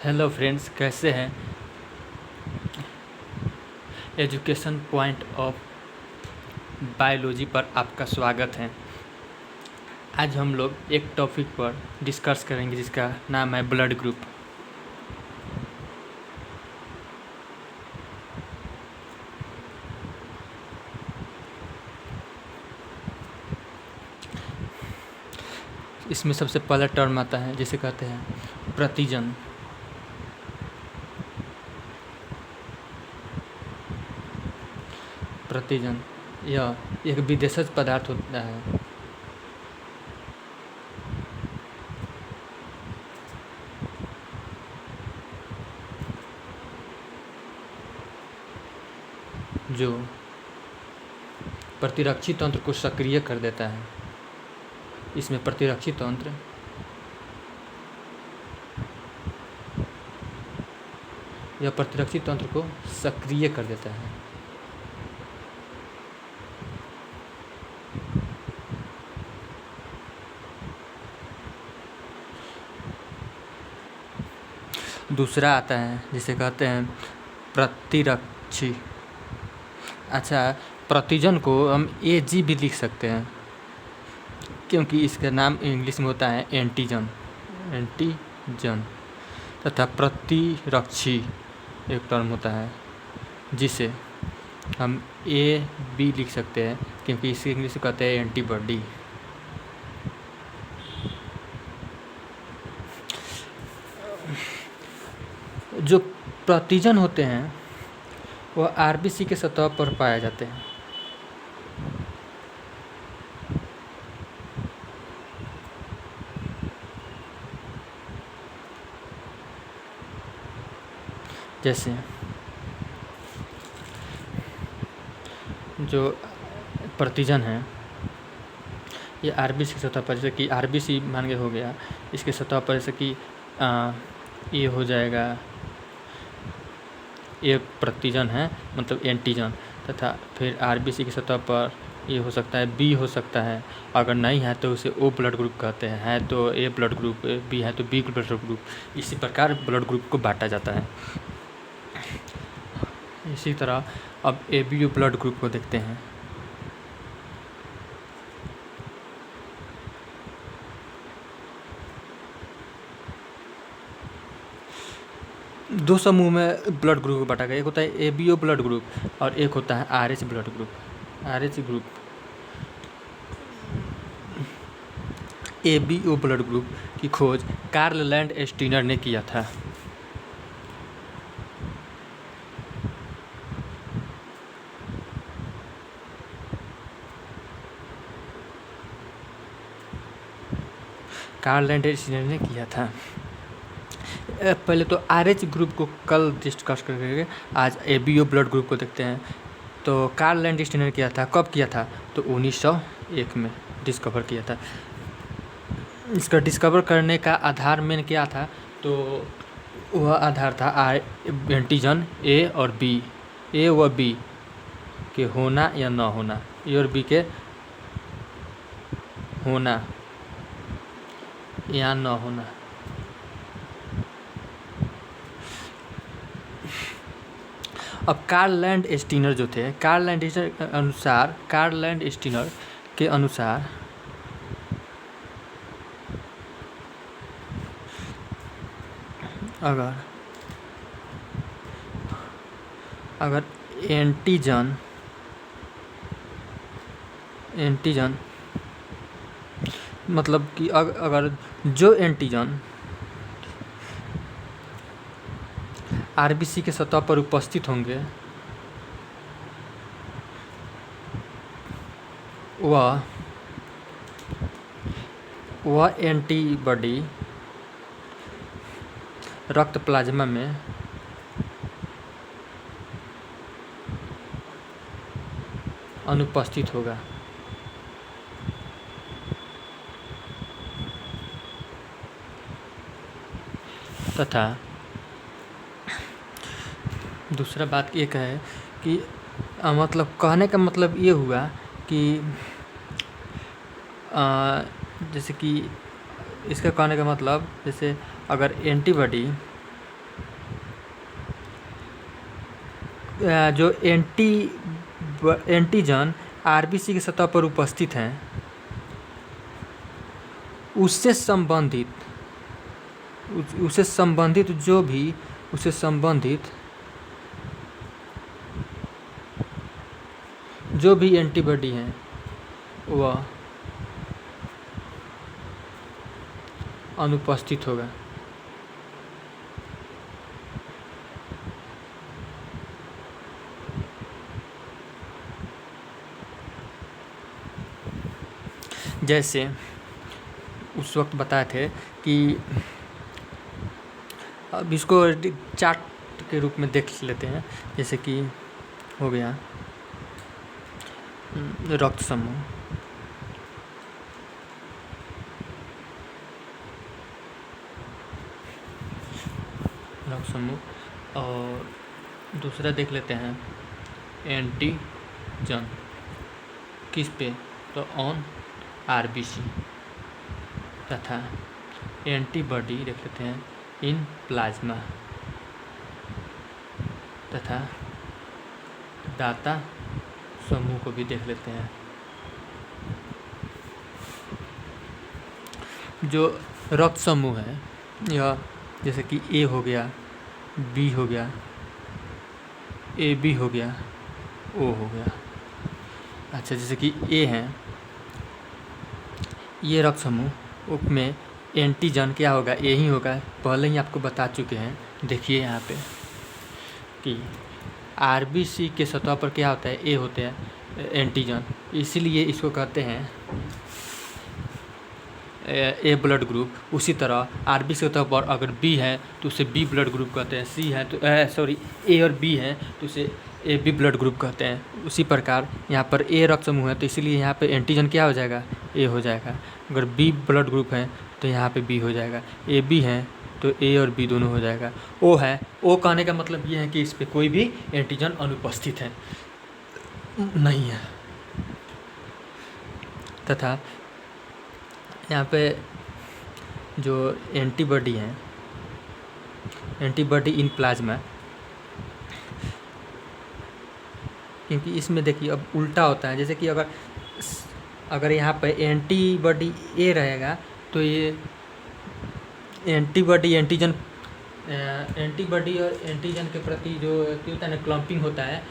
Hello friends, कैसे हैं। Education point of biology पर आपका स्वागत है। आज हम लोग एक टॉपिक पर डिस्कस करेंगे जिसका नाम है ब्लड ग्रुप। इसमें सबसे पहला टर्म आता है जिसे कहते हैं प्रतिजन। प्रतिजन यह एक विदेशज पदार्थ होता है जो प्रतिरक्षी तंत्र को सक्रिय कर देता है। इसमें प्रतिरक्षी तंत्र यह प्रतिरक्षी तंत्र को सक्रिय कर देता है। दूसरा आता है जिसे कहते हैं प्रतिरक्षी। अच्छा, प्रतिजन को हम AG भी लिख सकते हैं क्योंकि इसका नाम इंग्लिश में होता है एंटीजन। तथा प्रतिरक्षी एक टर्म होता है जिसे हम AB लिख सकते हैं क्योंकि इसे इंग्लिश में कहते हैं एंटीबॉडी। जो प्रतिजन होते हैं वह RBC के सतह पर पाए जाते हैं। जैसे जो प्रतिजन है ये RBC की सतह पर, जैसे कि RBC मान के हो गया, इसके सतह पर जैसे कि ये हो जाएगा, ये प्रतिजन है मतलब एंटीजन। तथा फिर RBC की सतह पर ये हो सकता है B हो सकता है, अगर नहीं है तो उसे O ब्लड ग्रुप कहते हैं, है तो A ब्लड ग्रुप, B है तो B ब्लड ग्रुप। इसी प्रकार ब्लड ग्रुप को बांटा जाता है। इसी तरह अब ABO ब्लड ग्रुप को देखते हैं। दो समूह में ब्लड ग्रुप को बांटा गया, एक होता है ABO ब्लड ग्रुप और एक होता है RH blood group. RH group ABO blood group की खोज कार्ल लैंडस्टीनर ने किया था। कार्ल लैंडस्टीनर ने किया था। पहले तो RH ग्रुप को कल डिस्कस करेंगे, आज ABO ब्लड ग्रुप को देखते हैं। तो कार्ल लैंडस्टीनर किया था, कब किया था? तो 1901 में डिस्कवर किया था। इसका डिस्कवर करने का आधार मेन क्या था? तो वह आधार था एंटीजन A और B, A व B के होना या न होना, A और B के होना या न होना। अब कार्ल लैंडस्टीनर जो थे, कार्ल लैंडस्टीनर के अनुसार अगर एंटीजन मतलब कि अगर जो एंटीजन RBC के सतह पर उपस्थित होंगे वह एंटीबॉडी रक्त प्लाज्मा में अनुपस्थित होगा। तथा दूसरा बात एक है कि मतलब कहने का मतलब ये हुआ कि जैसे कि इसका कहने का मतलब, जैसे अगर एंटीबॉडी जो एंटीजन आरबीसी की सतह पर उपस्थित हैं उससे संबंधित जो भी एंटीबॉडी हैं वह अनुपस्थित होगा। जैसे उस वक्त बताए थे कि अब इसको चार्ट के रूप में देख लेते हैं। जैसे कि हो गया रक्त समूह, और दूसरा देख लेते हैं एंटीजन किस पे, तो ऑन आरबीसी, तथा एंटीबॉडी देख लेते हैं इन प्लाज्मा, तथा दाता समूह को भी देख लेते हैं। जो रक्त समूह है यह जैसे कि ए हो गया, बी हो गया, ए बी हो गया, ओ हो गया। अच्छा, जैसे कि ए है ये रक्त समूह में एंटीजन क्या होगा, ए ही होगा। पहले ही आपको बता चुके हैं। देखिए यहाँ पे कि आरबीसी के सतह पर क्या होता है, ए होते हैं एंटीजन, इसीलिए इसको कहते हैं ए ब्लड ग्रुप। उसी तरह आरबी के सतह पर अगर बी है तो उसे बी ब्लड ग्रुप कहते हैं, सी है तो ए और बी है तो उसे ए बी ब्लड ग्रुप कहते हैं। उसी प्रकार यहाँ पर ए रक्त समूह है तो इसीलिए यहाँ पे एंटीजन क्या हो जाएगा, ए हो जाएगा। अगर बी ब्लड ग्रुप है तो यहाँ पे बी हो जाएगा। ए बी है तो ए और बी दोनों हो जाएगा। ओ है, ओ कहने का मतलब ये है कि इस पर कोई भी एंटीजन अनुपस्थित है नहीं है। तथा यहाँ पे जो एंटीबॉडी है, एंटीबॉडी इन प्लाज्मा, क्योंकि इसमें देखिए अब उल्टा होता है। जैसे कि अगर यहाँ पे एंटीबॉडी ए रहेगा तो ये एंटीबॉडी और एंटीजन के प्रति जो होता है ना क्लम्पिंग होता है,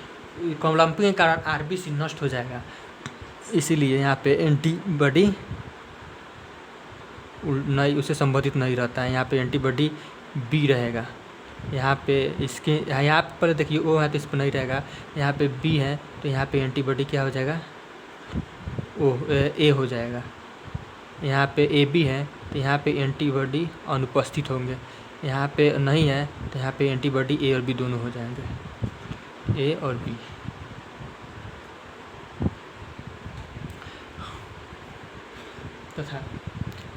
क्लम्पिंग के कारण आरबीसी नष्ट हो जाएगा। इसीलिए यहाँ पे एंटीबॉडी नहीं, उससे संबंधित नहीं रहता है। यहाँ पे एंटीबॉडी बी रहेगा। यहाँ पे इसके यहाँ पर देखिए ओ है तो इस पर नहीं रहेगा। यहाँ पे बी है तो यहाँ पे एंटीबॉडी क्या हो जाएगा, ओ ए हो जाएगा। यहाँ पे ए बी है तो यहाँ पे एंटीबॉडी अनुपस्थित होंगे। यहाँ पे नहीं है तो यहाँ पे एंटीबॉडी ए और बी दोनों हो जाएंगे, ए और बी। तथा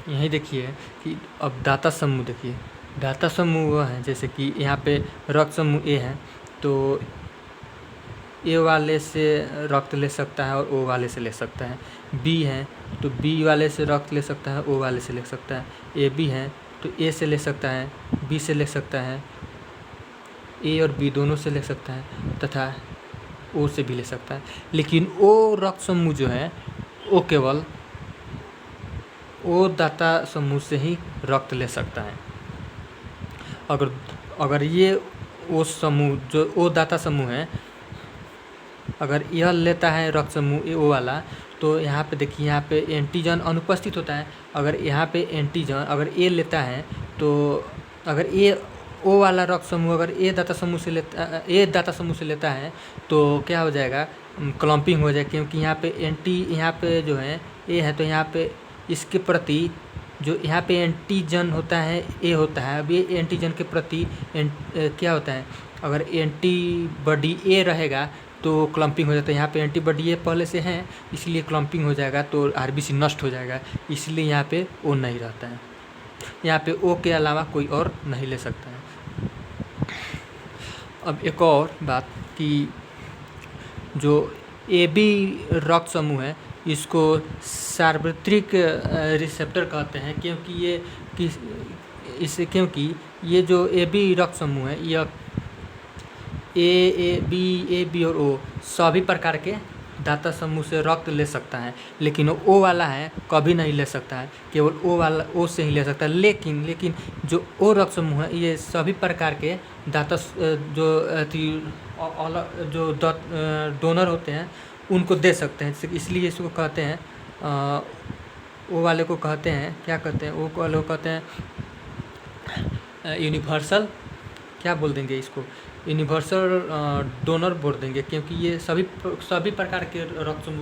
यही देखिए कि अब दाता समूह देखिए, दाता समूह वह है जैसे कि यहाँ पे रक्त समूह ए है तो ए वाले से रक्त ले सकता है और ओ वाले से ले सकता है। बी है तो बी वाले से रक्त ले सकता है, ओ वाले से ले सकता है। ए बी है तो ए से ले सकता है, बी से ले सकता है, ए और बी दोनों से ले सकता है, तथा ओ से भी ले सकता है। लेकिन ओ रक्त समूह जो है वो केवल ओ दाता समूह से ही रक्त ले सकता है। अगर ये ओ समूह जो ओ दाता समूह है, अगर यह लेता है रक्त समूह ओ वाला, तो यहाँ पे देखिए यहाँ पे एंटीजन अनुपस्थित होता है। अगर यहाँ पे एंटीजन अगर ए लेता है तो अगर ए ओ वाला रक्त समूह अगर ए दाता समूह से लेता है तो क्या हो जाएगा, क्लम्पिंग हो जाएगा। क्योंकि यहाँ पे जो है ए है तो यहाँ पे इसके प्रति जो यहाँ पे एंटीजन होता है ए होता है। अब ये एंटीजन के प्रति क्या होता है, अगर एंटीबॉडी ए रहेगा तो क्लम्पिंग हो जाता है। यहाँ पे एंटीबॉडी ए पहले से है इसलिए क्लम्पिंग हो जाएगा तो आरबीसी नष्ट हो जाएगा। इसलिए यहाँ पे ओ नहीं रहता है। यहाँ पे ओ के अलावा कोई और नहीं ले सकता है। अब एक और बात कि जो ए बी रक्त समूह है इसको सार्वत्रिक रिसेप्टर कहते हैं, क्योंकि ये जो ए बी रक्त समूह है ए बी और ओ सभी प्रकार के दाता समूह से रक्त ले सकता है, लेकिन ओ वाला है कभी नहीं ले सकता है, केवल ओ वाला ओ से ही ले सकता है। लेकिन जो ओ रक्त समूह है ये सभी प्रकार के दाता जो जो डोनर होते हैं उनको दे सकते हैं, इसलिए इसको कहते हैं ओ वाले को कहते हैं, क्या कहते हैं, ओ वाले को कहते हैं यूनिवर्सल, क्या बोल देंगे इसको, यूनिवर्सल डोनर बोल देंगे, क्योंकि ये सभी प्रकार के रक्त समूह